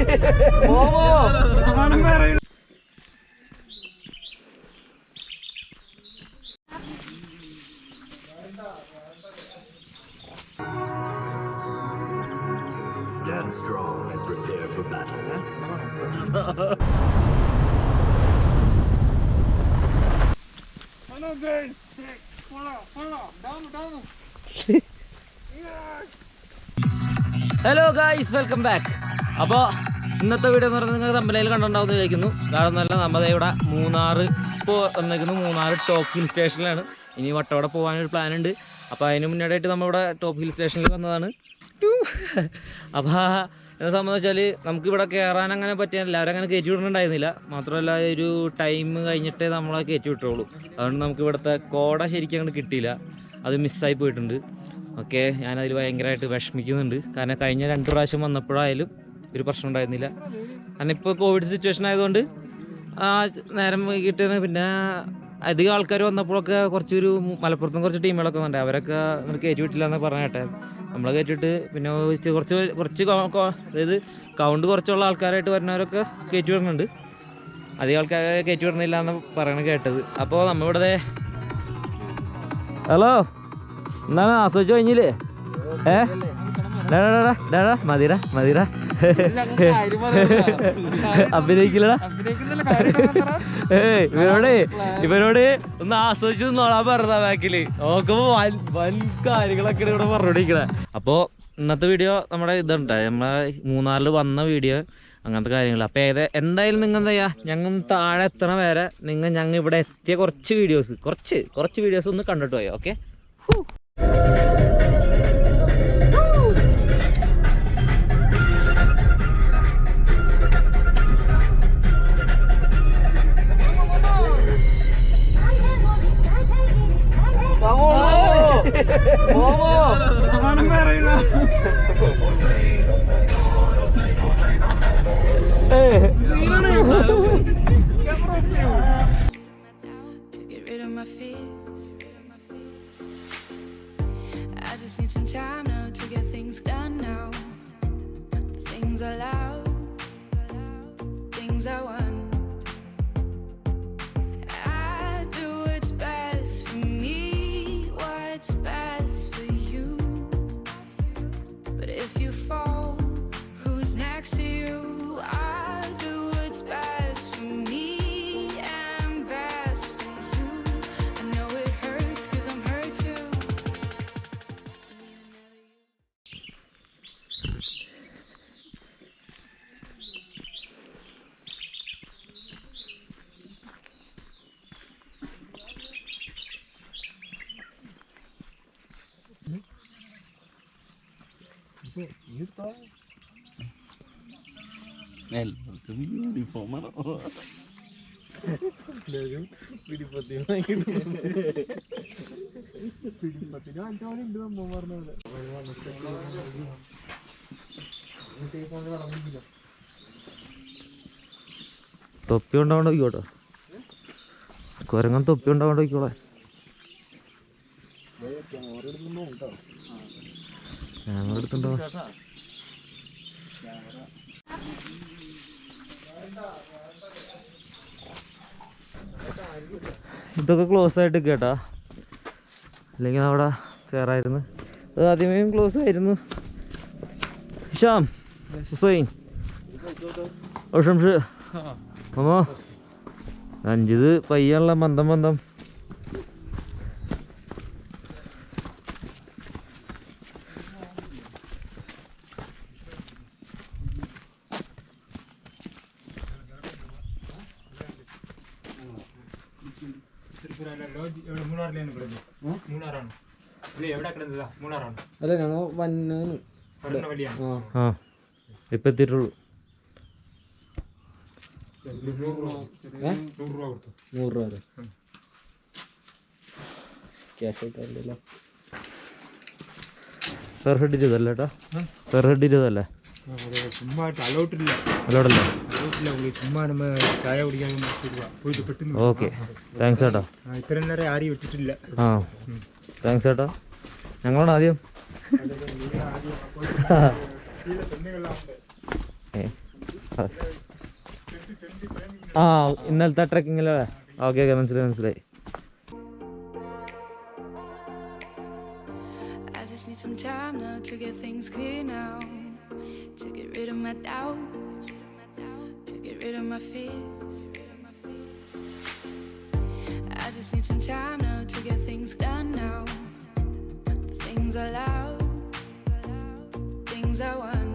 Stand strong and prepare for battle. Hello guys, follow, down. Hello guys, welcome back. അപ്പോൾ ഇന്നത്തെ video എന്ന് പറയുന്നത് നിങ്ങൾ തമ്മിൽ കണ്ടിട്ടുണ്ടാവുമെന്ന് വിചാരിക്കുന്നു. കാരണം നല്ല നമ്മുടെ ഇവിടെ ഇപ്പോൾ വന്നിരിക്കുന്നു. മൂന്നാർ ടോപ്പ് ഹിൽ സ്റ്റേഷനിലാണ്. ഇനി വട്ടവട പോകാനൊരു പ്ലാൻ ഉണ്ട്. അപ്പോൾ അതിന് മുന്നോട്ടായിട്ട് നമ്മളിവിടെ ടോപ്പ് ഹിൽ സ്റ്റേഷനിൽ വന്നതാണ്. അപ്പോൾ എന്നെ സംബന്ധിച്ചാൽ നമുക്കിവിടെ കയറാൻ അങ്ങനെ പറ്റിയ എല്ലാവരും അങ്ങനെ കയറ്റി വിടുന്നുണ്ടായിരുന്നില്ല. മാത്രമല്ല ഒരു ടൈം കഴിഞ്ഞിട്ടേ നമ്മളെ കയറ്റി വിട്ടുള്ളൂ. അതുകൊണ്ട് നമുക്ക് ഇവിടുത്തെ കോട ശരിക്കും അങ്ങോട്ട് കിട്ടിയില്ല. അത് മിസ്സായി പോയിട്ടുണ്ട്. ഓക്കെ, ഞാനതിൽ ഭയങ്കരമായിട്ട് വിഷമിക്കുന്നുണ്ട്. കാരണം കഴിഞ്ഞ 2 പ്രാവശ്യം വന്നപ്പോഴായാലും ഒരു പ്രശ്നം ഉണ്ടായിരുന്നില്ല. കാരണം ഇപ്പോൾ കോവിഡ് സിറ്റുവേഷൻ ആയതുകൊണ്ട് നേരം വൈകിട്ടാണ്. പിന്നെ അധികം ആൾക്കാർ വന്നപ്പോഴൊക്കെ കുറച്ചൊരു മലപ്പുറത്തും കുറച്ച് ടീമുകളൊക്കെ വന്നിട്ടുണ്ട്. അവരൊക്കെ അങ്ങനെ കയറ്റി വിട്ടില്ല എന്ന് പറഞ്ഞ കേട്ടെ. നമ്മളെ കയറ്റിയിട്ട് പിന്നെ കുറച്ച് അതായത് കൗണ്ട് കുറച്ചുള്ള ആൾക്കാരായിട്ട് വരുന്നവരൊക്കെ കയറ്റി വിടുന്നുണ്ട്. അധികം ആൾക്കാരെ കയറ്റി വിടുന്നില്ല എന്ന് പറയണ കേട്ടത്. അപ്പോൾ നമ്മളിവിടെ ഹലോ എന്താണ് ആസ്വദിച്ചു കഴിഞ്ഞില്ലേ? മതിര അഭിനയിക്കില്ലടാ. ഇവരോട് ഒന്ന് ആസ്വദിച്ച് നോളാൻ പറഞ്ഞതാ ബാക്കില്. നോക്കുമ്പോ വൻ കാര്യങ്ങളൊക്കെ ഇവിടെ പറഞ്ഞോണ്ടിരിക്കണേ. അപ്പോൾ ഇന്നത്തെ വീഡിയോ നമ്മുടെ ഇതുണ്ട്, നമ്മളെ മൂന്നാറിൽ വന്ന വീഡിയോ, അങ്ങനത്തെ കാര്യങ്ങൾ. അപ്പോൾ എന്തായാലും നിങ്ങൾ എന്താ ചെയ്യുക, ഞങ്ങൾ താഴെ എത്തണ വരെ ഞങ്ങൾ ഇവിടെ എത്തിയ കുറച്ച് വീഡിയോസ് ഒന്ന് കണ്ടിട്ട് പോയോ. Okay, to get rid of my fears. I just need some time now to get things done now. Things I love, things I want. I do what's best for me, what's best for you. But if you fall, who's next to you? I'll do what's best for me and best for you. I know it hurts 'cause I'm hurt too. തൊപ്പി ഉണ്ടാവണ്ട വയ്ക്കോട്ടോ, കുരങ്ങൻ തൊപ്പി ഉണ്ടാവണ്ട വയ്ക്കോളെ. Camera എടുത്തുണ്ടോ? ഇതൊക്കെ close ആയിട്ട് കേട്ടാ, അല്ലെങ്കിൽ അവിടെ കയറായിരുന്നു. അത് ആദ്യമേ ക്ലോസ് ആയിരുന്നു. ഹിഷാം, ഹുസൈൻ, ഷംഷ്, അമ്മോ അഞ്ചിത് പയ്യാനുള്ള മന്ദം. അല്ല ഞങ്ങൾ വന്നു ഇപ്പൊ എത്തിയിട്ടുള്ളൂ. 100 രൂപ വരെ ക്യാഷ് ആയിട്ടല്ലോ. പെർ ഹെഡ് 20 അല്ലേ ഏട്ടാ? പെർ ഹെഡ് 20 അല്ലേ? ഓക്കെ, താങ്ക്സ് ഏട്ടാ. ആ താങ്ക്സ് ഏട്ടാ. ഞങ്ങളോട് ആദ്യം ആ ഇന്നലത്തെ ട്രെക്കിങ്ങിലല്ലേ? ഓക്കെ ഓക്കെ മനസ്സിലായി. I just need some time now to get things clear now, to get rid of my doubts, to get rid of my fears. I just need some time now to get things done now, things I love, things I want.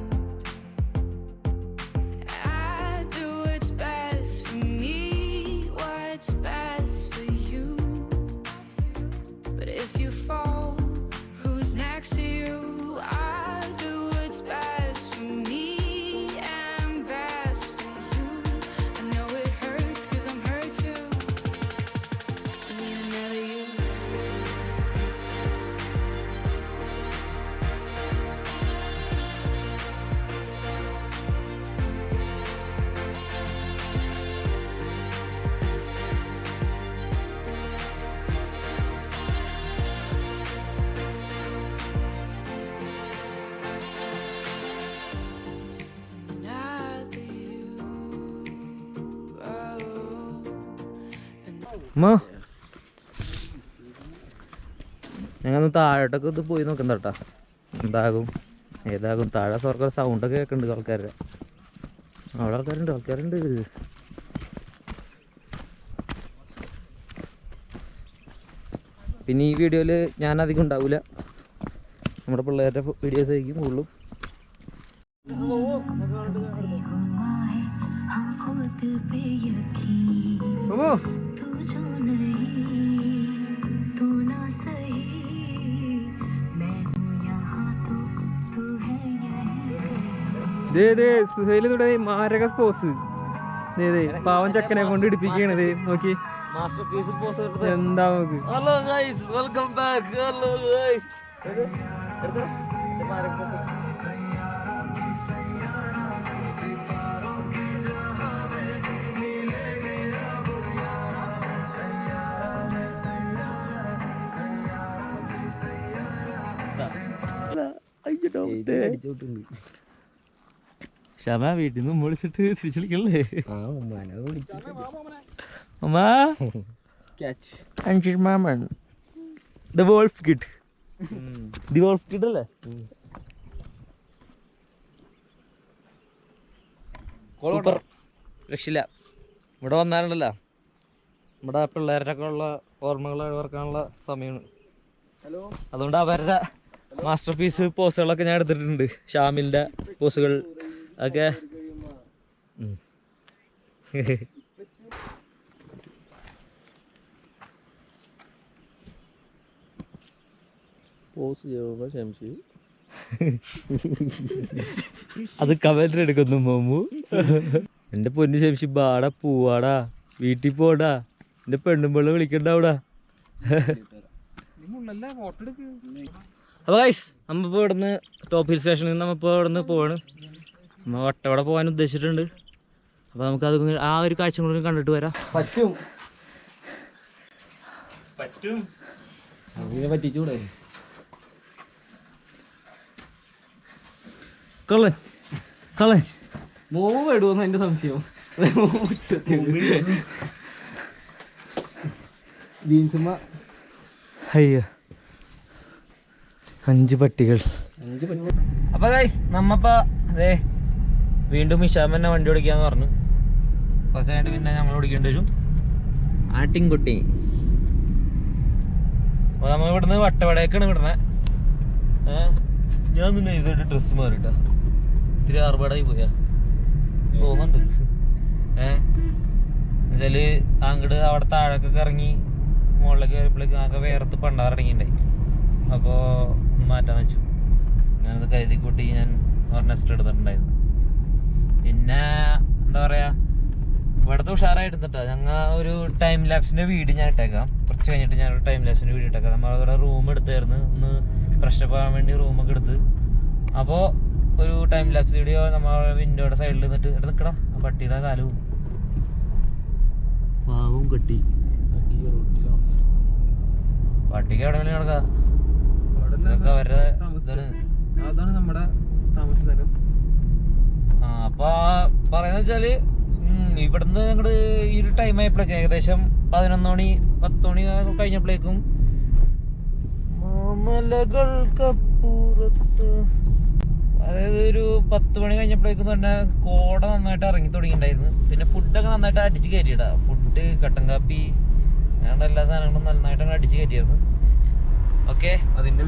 I do what's best for me, what's best for you. But if you fall, who's next to you? I'll do what's best for me and best for you. I know it hurts 'cause I'm hurt too. I need another you. Another you. Oh. ഞങ്ങൾ താഴോട്ടൊക്കെ ഇത് പോയി നോക്കുന്ന കേട്ടാ, എന്താകും ഏതാകും. താഴെ സ്വർഗ്ഗ സൗണ്ടൊക്കെ കേൾക്കുന്നുണ്ട് ആൾക്കാരുടെ. അവിടെ ആൾക്കാരുണ്ട്. പിന്നെ ഈ വീഡിയോയിൽ ഞാൻ അധികം ഉണ്ടാവില്ല, നമ്മുടെ പിള്ളേരുടെ വീഡിയോസ് ആയിരിക്കും കൂടുതലും. സുഹൈലിലൂടെ മാരക സ്പോസ് പാവം ചക്കനെ കൊണ്ട് ഇടിപ്പിക്കണത് നോക്കി. എന്താ നോക്ക്. Hello guys, welcome back. Hello guys, ക്ഷമ വീട്ടിൽ നിന്ന് വിളിച്ചിട്ട് തിരിച്ചു വിളിക്കണല്ലേ? മാമൻ the wolf kid, the wolf kid അല്ലേ? സൂപ്പർ, രക്ഷയില്ല. ഇവിടെ വന്നാലുണ്ടല്ലോ നമ്മുടെ പിള്ളേരൊക്കെ ഉള്ള ഓർമ്മകൾ ഓർക്കാനുള്ള സമയമാണ്. അതുകൊണ്ട് അവരുടെ മാസ്റ്റർ പീസ് പോസുകളൊക്കെ ഞാൻ എടുത്തിട്ടുണ്ട്. ഷാമിലിൻ്റെ പോസുകൾ ഒക്കെ. അത് കമന്റ് എടുക്കുന്നു മോമു. എൻ്റെ പൊന്നു ശംഷി, ബാടാ പൂവാടാ, വീട്ടിൽ പോടാ, എൻ്റെ പെണ്ണുമ്പിള്ള വിളിക്കണ്ടാവൂടാ. അപ്പോൾ ഗൈസ്, നമ്മളിപ്പോൾ ഇവിടുന്ന് ടോപ്പ് ഹിൽ സ്റ്റേഷനിൽ നിന്ന് നമ്മളിപ്പോൾ ഇവിടുന്ന് പോവാണ്. നമ്മൾ വട്ടവട പോകാൻ ഉദ്ദേശിച്ചിട്ടുണ്ട്. അപ്പോൾ നമുക്കത് ആ ഒരു കാഴ്ച കൂടി കണ്ടിട്ട് വരാം. പറ്റും അങ്ങനെ പറ്റിച്ചൂടെ? കള്ളൻ മോവ് ഇടുമെന്ന് എൻ്റെ സംശയം. ജീൻസുമ്മ അയ്യോ 5 പട്ടികൾ. അപ്പോൾ ഗൈസ്, നമ്മപ്പോൾ അതെ വീണ്ടും ഇഷാം തന്നെ വണ്ടി ഓടിക്കാന്ന് പറഞ്ഞു. കുറച്ചായിട്ട് പിന്നെ ഞങ്ങൾ ഓടിക്കേണ്ടി വരും. ആട്ടിൻകുട്ടി. അപ്പോൾ നമ്മൾ ഇവിടുന്ന് വട്ടവടേക്കാണ് വിടണേ. ഞാൻ നൈസായിട്ട് ഡ്രസ്സ് മാറിട്ടാ, ഇത്തിരി ആർഭാടായി പോയാ തോന്നുന്നുണ്ട്. എന്നുവെച്ചാൽ അങ്ങോട്ട് അവിടെ താഴേക്കൊക്കെ ഇറങ്ങി മുകളിലേക്ക് കയറിയപ്പോഴേക്കും ആകെ വേർത്ത് പണ്ടാറടങ്ങിണ്ടായി. അപ്പോൾ മാറ്റാന്ന് വെച്ചു. ഞാനത് കരുതി കൂട്ടി ഞാൻ നെക്സ്റ്റ് എടുത്തിട്ടുണ്ടായിരുന്നു. പിന്നെ എന്താ പറയുക, ഇവിടുത്തെ ഉഷാറായിട്ടിട്ടാ. ഞങ്ങൾ ഒരു ടൈം ലാപ്സിൻ്റെ വീഡിയോ ഞാൻ ഇട്ടേക്കാം. കുറച്ച് കഴിഞ്ഞിട്ട് ഞാനൊരു ടൈം ലാപ്സിൻ്റെ വീഡിയോ ഇട്ടേക്കാം. നമ്മളവിടെ റൂം എടുത്തായിരുന്നു, ഒന്ന് ഫ്രഷപ്പ് ആകാൻ വേണ്ടി റൂമൊക്കെ എടുത്ത്. അപ്പോൾ ഒരു ടൈം ലാപ്സ് വീഡിയോ നമ്മൾ വിൻഡോയുടെ സൈഡിൽ നിന്നിട്ട് നിൽക്കണം. ആ പട്ടിയുടെ കാലവും പാവും കട്ടി. പട്ടിക്ക് എവിടെ വേണമെങ്കിൽ നടക്കാം. ഇതൊക്കെ അവരുടെ ഇതാണ്. അതാണ് നമ്മുടെ താമസ സ്ഥലം. അപ്പൊ പറയുന്ന വെച്ചാല് ഇവിടുന്ന് ഞങ്ങള് ഈ ഒരു ടൈം ആയപ്പോഴേക്കും ഏകദേശം 11 മണി 10 മണി കഴിഞ്ഞപ്പോഴേക്കും മാമലകൾക്കപ്പുറത്ത്, അതായത് ഒരു 10 മണി കഴിഞ്ഞപ്പോഴേക്കും തന്നെ കോട നന്നായിട്ട് ഇറങ്ങി തുടങ്ങിയിട്ടുണ്ടായിരുന്നു. പിന്നെ ഫുഡൊക്കെ നന്നായിട്ട് അടിച്ച് കയറ്റിയിടാ. ഫുഡ്, കട്ടൻ കാപ്പി, അങ്ങനെയുള്ള എല്ലാ സാധനങ്ങളും നന്നായിട്ട് അങ്ങ് അടിച്ച് കയറ്റിയായിരുന്നു. ഓക്കെ, അതിന്റെ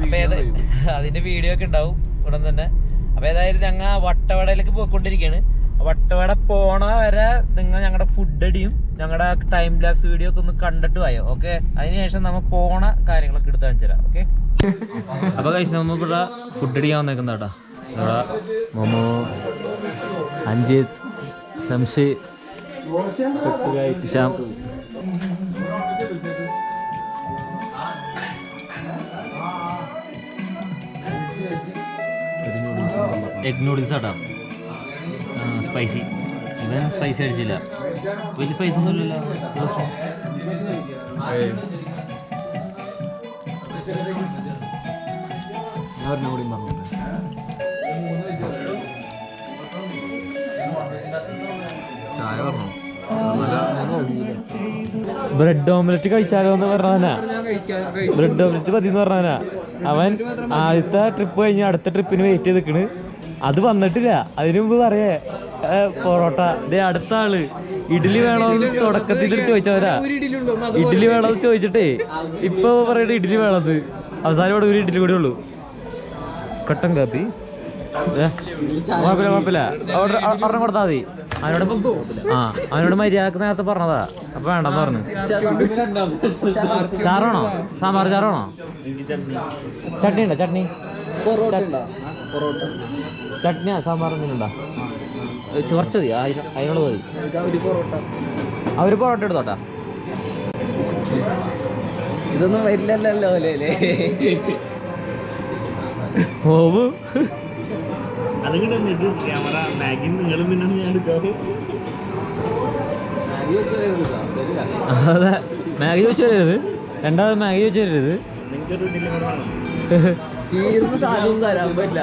വീഡിയോ ഒക്കെ ഉണ്ടാവും ഉടൻ തന്നെ. അപ്പൊ ഏതായാലും ഞങ്ങൾ വട്ടവടയിലേക്ക് പോയിക്കൊണ്ടിരിക്കുകയാണ്. വട്ടവട പോണ വരെ നിങ്ങൾ ഞങ്ങളുടെ ഫുഡ് അടിയും ഞങ്ങളുടെ ടൈം ലാപ്സ് വീഡിയോ ഒക്കെ ഒന്ന് കണ്ടിട്ട് പോയോ. ഓക്കെ, അതിനുശേഷം നമ്മൾ പോണ കാര്യങ്ങളൊക്കെ എടുത്ത് കാണിച്ചു തരാം. ഓക്കെ, അപ്പൊ കഴിച്ച് നമ്മൾ ഇവിടെ ഫുഡ് അടിക്കാൻ വന്നേക്കുന്ന കേട്ടോ. ഇവിടെ മോമോ, അഞ്ജിത്ത്, ശംഷി, ശ്യാം. എഗ് നൂഡിൽസ് ആട്ടാ, സ്പൈസി. ഇവൻ സ്പൈസി അടിച്ചില്ല, വലിയ സ്പൈസി ഒന്നും ഇല്ലല്ലോ. ബ്രെഡ് ഓംലെറ്റ് കഴിച്ചാലോ എന്ന് പറഞ്ഞാ, ബ്രെഡ് ഓംലെറ്റ് മതി എന്ന് പറഞ്ഞാ. അവൻ ആദ്യത്തെ ട്രിപ്പ് കഴിഞ്ഞ് അടുത്ത ട്രിപ്പിന് വെയിറ്റ് ചെയ്ത് നിൽക്കണ്. അത് വന്നിട്ടില്ല. അതിനു മുമ്പ് പറയേ പൊറോട്ട. ഇതേ അടുത്ത ആള് ഇഡ്ഡലി വേണമെന്ന് തുടക്കത്തിൽ ചോദിച്ചവരാ. ഇഡ്ഡലി വേണമെന്ന് ചോദിച്ചിട്ടേ ഇപ്പൊ പറയട്ടെ ഇഡ്ഡലി വേണത്. അവസാനം ഇവിടെ ഒരു ഇഡ്ഡലി കൂടെ ഉള്ളൂ. കട്ടൻ കാപ്പി കുഴപ്പമില്ല ഒരെണ്ണം കൊടുത്താൽ മതി. അവനോട് മര്യാദക്ക് നേരത്തെ പറഞ്ഞതാ, അപ്പൊ വേണ്ടെന്ന് പറഞ്ഞു. ചാറാണോ? സാമ്പാർ ചാറാണോ? ചട്നി ഉണ്ടോ? ചട്നി ചട്നിയാ സാമ്പാർ എന്തെങ്കിലും ഉണ്ടോ? കുറച്ച് മതി, അതിനോട് മതി. അവര് പൊറോട്ട എടുത്തോട്ടാ. ഇതൊന്നും വരില്ലല്ലോ അല്ലേ? ഓവ് അതെ, മാഗി ചോദിച്ചു വരരുത്. രണ്ടാമത് മാഗി ചോദിച്ചു വരരുത്. തീർന്ന സാധനവും തരാൻ പറ്റില്ല.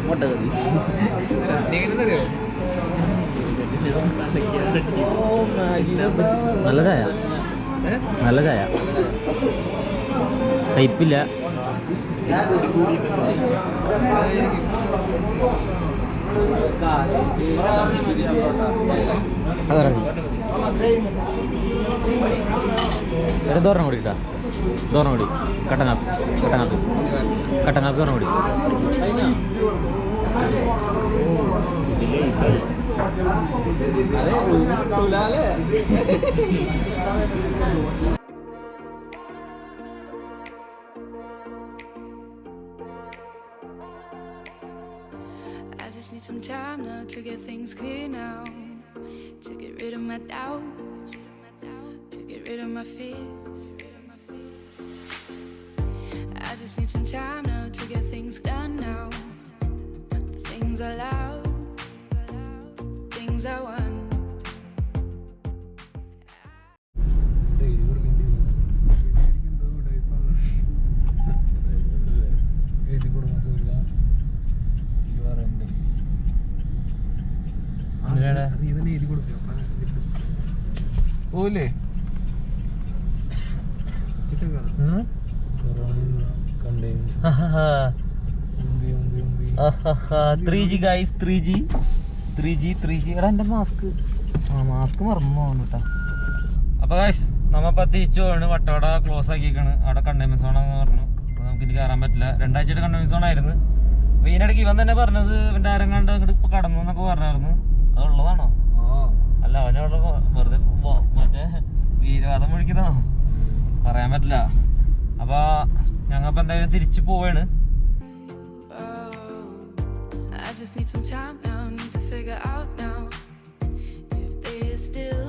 മുട്ടക്കറി നല്ല ചായ, നല്ല ചായ, ടൈപ്പില്ല. ദോരണം കൂടി കിട്ടാ, ദോരണം കൂടി. കട്ടൻ കാപ്പി ദോരണം കൂടി. I just need some time now to get things clear now, to get rid of my doubts, to get rid of my fears. I just need some time now to get things done now, things I love, things I want. പോയില്ലേ? 3G guys, 3G. എടാ എൻ്റെ mask മറന്നു പോകുന്നു കേട്ടോ. അപ്പോൾ guys നമ്മളിപ്പോൾ തിരിച്ചു പോവാണ്. വട്ടവട ക്ലോസ് ആക്കിയേക്കാണ്. അവിടെ കണ്ടെയ്ൻമെന്റ് സോണാന്ന് പറഞ്ഞു. അപ്പോൾ നമുക്ക് ഇനി കയറാൻ പറ്റില്ല. 2 ആഴ്ചയായിട്ട് കണ്ടെയ്ൻമെന്റ് സോൺ ആയിരുന്നു. അപ്പോൾ ഇതിനിടയ്ക്ക് ഇവൻ തന്നെ പറഞ്ഞത് ഇവൻ്റെ ആരെങ്ങാണ്ട് അങ്ങോട്ട് ഇപ്പോൾ കടന്നു എന്നൊക്കെ പറഞ്ഞായിരുന്നു. അതുള്ളതാണോ? അല്ല, അവനവിടെ വെറുതെ മറ്റേ വീരവാദം മുഴിക്കുന്നതാണോ? പറയാൻ പറ്റില്ല. അപ്പോൾ ഞങ്ങളിപ്പോൾ എന്തായാലും തിരിച്ചു പോവാണ്. I just need some time now, need to figure out now if there's still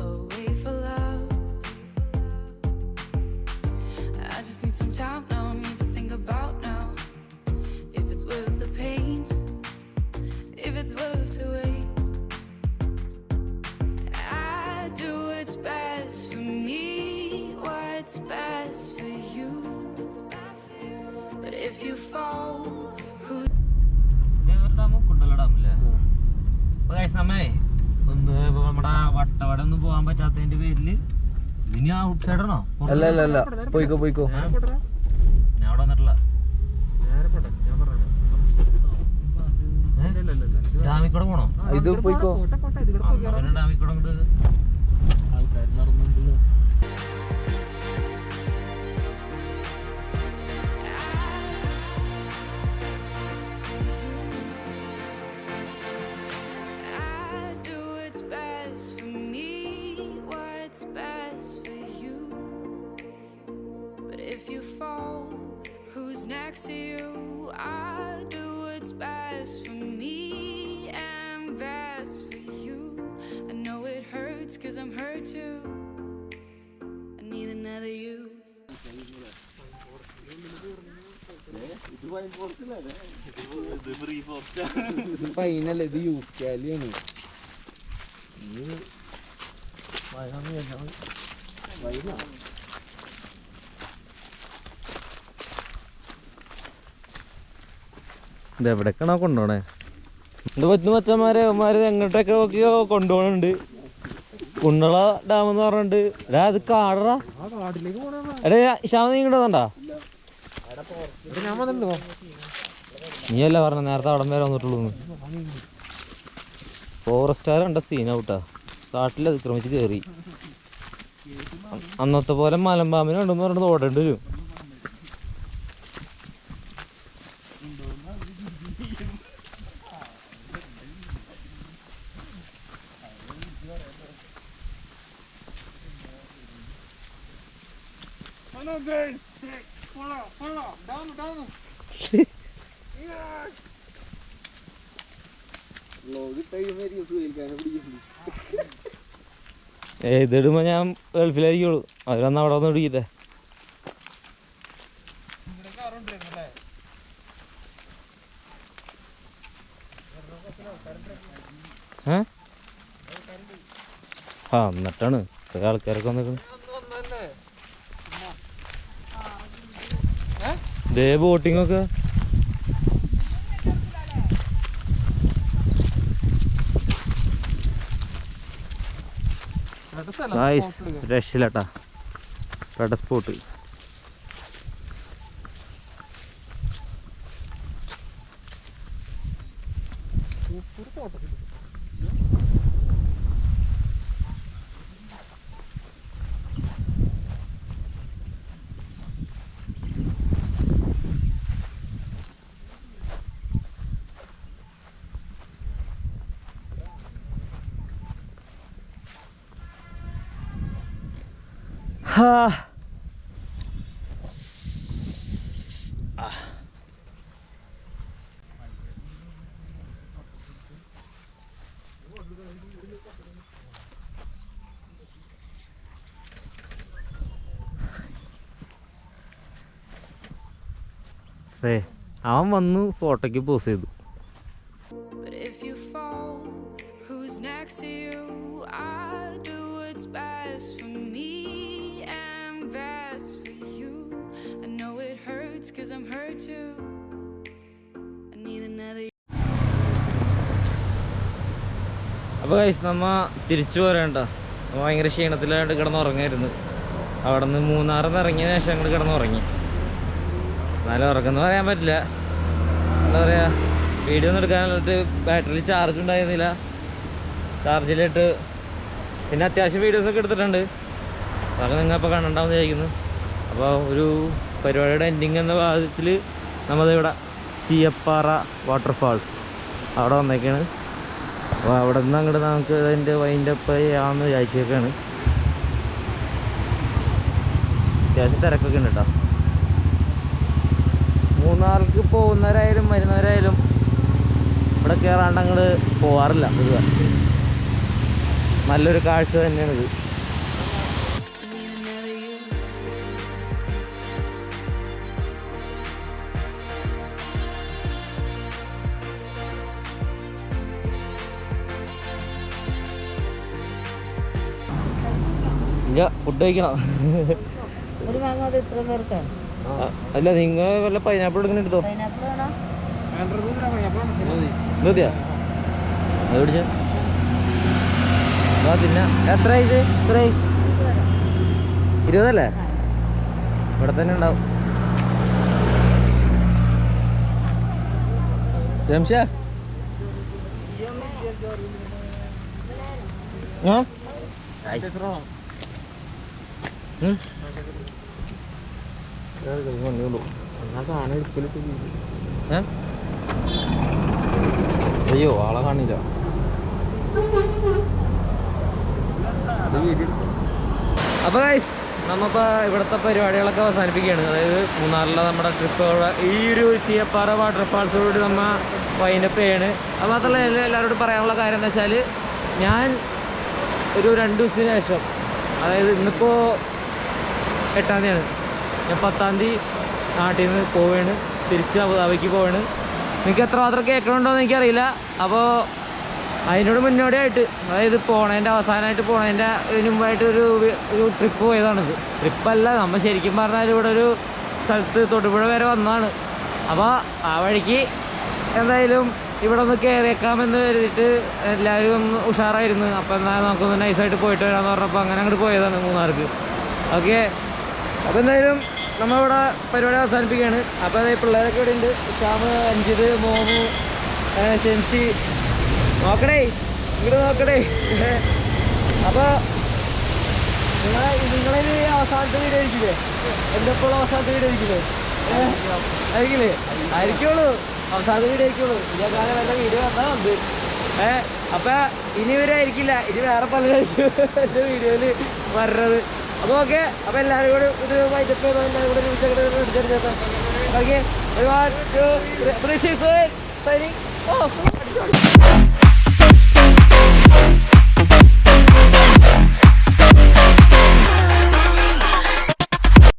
a way for love. I just need some time now, need to think about now if it's worth the pain, if it's worth to wait. I do what's best for me. what's best for you. But if you fall, who's Kundala ഡാമില്ലേ നമ്മേ ഒന്ന് നമ്മുടെ വട്ടവട ഒന്നും പോകാൻ പറ്റാത്തതിന്റെ പേരില് ഇനി out സൈഡാണോ? അല്ല പോയിക്കോ ഞാൻ അവിടെ വന്നിട്ടില്ല. ഡാമിക്കൂടെ പോണോ? ഇത് പോയിക്കോ. ഡാമിക്കൂടെ അങ്ങോട്ട് ആൾക്കാർ നടന്നുണ്ടല്ലോ. next to you, I do what's best for me and best for you. I know it hurts 'cause I'm hurt too. I need another you. Final ഇത് യൂക്കാലിയാണ്. ഇതെവിടേക്കാണോ കൊണ്ടുപോണേ? ഇത് പറ്റുന്ന മച്ചന്മാരെ അവന്മാര് എങ്ങോട്ടൊക്കെ നോക്കിയോ കൊണ്ടുപോകണുണ്ട്. കുണ്ടള ഡാം എന്ന് പറഞ്ഞിട്ട് എടാ അത് കാടറാ. എടേ ശ്യാമ നീ ഇങ്ങോട്ട് വന്നണ്ടാ? നീ അല്ല പറഞ്ഞ നേരത്തെ അവിടം വരെ വന്നിട്ടുള്ളൂ. ഫോറസ്റ്റുകാർ കണ്ട സീനാവൂട്ടാ. കാട്ടിൽ അതിക്രമിച്ച് കയറി. അന്നത്തെ പോലെ മലമ്പാമ്പിനെ ഉണ്ടെന്ന് പറഞ്ഞിട്ട് ഓടേണ്ടി വരും. ഇതിടുമ്പോ ഞാൻ ഗൾഫിലായിരിക്കുള്ളൂ. അവരന്ന് അവിടെ വന്ന് പിടിക്കില്ലേ. എന്നിട്ടാണ് ആൾക്കാരൊക്കെ വന്നിരിക്കുന്നത്. ദേ ബോട്ടിംഗ് ഒക്കെ രക്ഷയില്ലാട്ടാ. റെഡ് സ്പോട്ട് അവൻ വന്നു ഫോട്ടോയ്ക്ക് പോസ് ചെയ്തു. But if you fall, who's next to you? I do what's best for me and best for you. I know it hurts 'cause I'm hurt too. I need another. അപ്പോൾ guys നമ്മ തിരിച്ചു പോരേണ്ട. ഭയങ്കര ക്ഷീണത്തിലായിട്ട് കിടന്നുറങ്ങായിരുന്നു. അവിടെ നിന്ന് മൂന്നാറിൽ ഇറങ്ങിയ ശേഷം ഞങ്ങൾ കിടന്നുറങ്ങി. എന്നാലും ഉറക്കമെന്ന് പറയാൻ പറ്റില്ല. എന്താ പറയുക, വീഡിയോ ഒന്നും എടുക്കാനായിട്ട് ബാറ്ററിയിൽ ചാർജ് ഉണ്ടായിരുന്നില്ല. ചാർജിലിട്ട് പിന്നെ അത്യാവശ്യം വീഡിയോസൊക്കെ എടുത്തിട്ടുണ്ട്. അതൊക്കെ നിങ്ങളിപ്പോൾ കണ്ടിട്ടുണ്ടാവുമെന്ന് വിചാരിക്കുന്നു. അപ്പോൾ ഒരു പരിപാടിയുടെ എൻഡിങ് എന്ന ഭാഗത്തിൽ നമ്മളിവിടെ ചീയപ്പാറ വാട്ടർഫാൾസ് അവിടെ വന്നേക്കാണ്. അപ്പോൾ അവിടെ നിന്ന് അങ്ങോട്ട് നമുക്ക് അതിൻ്റെ വൈൻഡപ്പ് ചെയ്യാമെന്ന് വിചാരിച്ചേക്കാണ്. അത്യാവശ്യം തിരക്കൊക്കെ ഉണ്ട് കേട്ടോ. മൂന്നാർക്ക് പോകുന്നവരായാലും വരുന്നവരായാലും ഇവിടെ കയറാണ്ട് അങ്ങോട്ട് പോവാറില്ല. ഇത് നല്ലൊരു കാഴ്ച തന്നെയാണിത്. ഇല്ല, ഫുഡ് കഴിക്കണം. അല്ല നിങ്ങൾ വല്ല പൈനാപ്പിൾ എടുക്കുന്ന എടുത്തോ മതിയാ അത് പിടിച്ച തിന്ന എത്ര ഇത് എത്രയായി 20 അല്ലേ ഇവിടെ തന്നെ ഉണ്ടാവും ജംഷ അയ്യോ ആളെ കാണില്ല അപ്പോൾ നമ്മളിപ്പോൾ ഇവിടുത്തെ പരിപാടികളൊക്കെ അവസാനിപ്പിക്കുകയാണ്. അതായത് മൂന്നാറിലെ നമ്മുടെ ട്രിപ്പ് ഈ ഒരു ചീയപ്പാറ വാട്ടർഫാൾസോട് നമ്മൾ വൈൻഡപ്പ് ചെയ്യാണ്. അത് മാത്രമല്ല എല്ലാവരോടും പറയാനുള്ള കാര്യം എന്താ വെച്ചാൽ ഞാൻ ഒരു 2 ദിവസത്തിന് ശേഷം, അതായത് ഇന്നിപ്പോൾ 8-ാം തീയതിയാണ്, ഞാൻ 10-ാം തീയതി നാട്ടിൽ നിന്ന് പോവുകയാണ്, തിരിച്ച് അബുദാബിക്ക് പോവുകയാണ്. നിങ്ങൾക്ക് എത്രമാത്രം കേൾക്കണുണ്ടോയെന്ന് എനിക്കറിയില്ല. അപ്പോൾ അതിനോട് മുന്നോടിയായിട്ട്, അതായത് പോണതിൻ്റെ അവസാനമായിട്ട് പോണതിൻ്റെ മുമ്പായിട്ട് ഒരു ട്രിപ്പ് പോയതാണിത്. ട്രിപ്പല്ല, നമ്മൾ ശരിക്കും പറഞ്ഞാൽ ഇവിടെ ഒരു സ്ഥലത്ത് തൊടുപുഴ വരെ വന്നതാണ്. അപ്പോൾ ആ വഴിക്ക് എന്തായാലും ഇവിടെ ഒന്ന് കയറിയേക്കാമെന്ന് കരുതിയിട്ട് എല്ലാവരും ഒന്ന് ഉഷാറായിരുന്നു. അപ്പോൾ എന്നാൽ നമുക്കൊന്ന് നൈസായിട്ട് പോയിട്ട് വരാമെന്ന് പറഞ്ഞപ്പോൾ അങ്ങനെ അങ്ങോട്ട് പോയതാണ് മൂന്നാർക്ക്. ഓക്കെ, അപ്പോൾ എന്തായാലും നമ്മളിവിടെ പരിപാടി അവസാനിപ്പിക്കുകയാണ്. അപ്പോൾ അതായത് പിള്ളേരൊക്കെ ഇവിടെ ഉണ്ട്. ശ്യാമ്, അഞ്ജിത്, മോമു, ശംഷി, നോക്കണേ ഇങ്ങോട്ട് നോക്കണേ. അപ്പോൾ നിങ്ങളിത് അവസാനത്തെ വീഡിയോ ആയിരിക്കില്ലേ? എൻ്റെ എപ്പോഴും അവസാനത്തെ വീഡിയോ ആയിരിക്കില്ലേ? ആയിരിക്കില്ലേ? ആയിരിക്കുള്ളൂ, അവസാനത്തെ വീഡിയോ ആയിരിക്കുള്ളൂ. ഇതിനേക്കാളും നല്ല വീഡിയോ വന്നാൽ ഉണ്ട്. അപ്പം ഇനി ഇവരായിരിക്കില്ല, ഇനി വേറെ പലരായിരിക്കും എൻ്റെ വീഡിയോയിൽ വരുന്നത്. അപ്പോൾ ഓക്കെ, അപ്പോൾ എല്ലാവരും കൂടെ ഇത് വൈകിട്ട് എല്ലാവരും കൂടെ വിളിച്ചെടുത്തേക്കാം. ഓക്കെ, ഒരുപാട് സൈനിങ് ഓഫ്.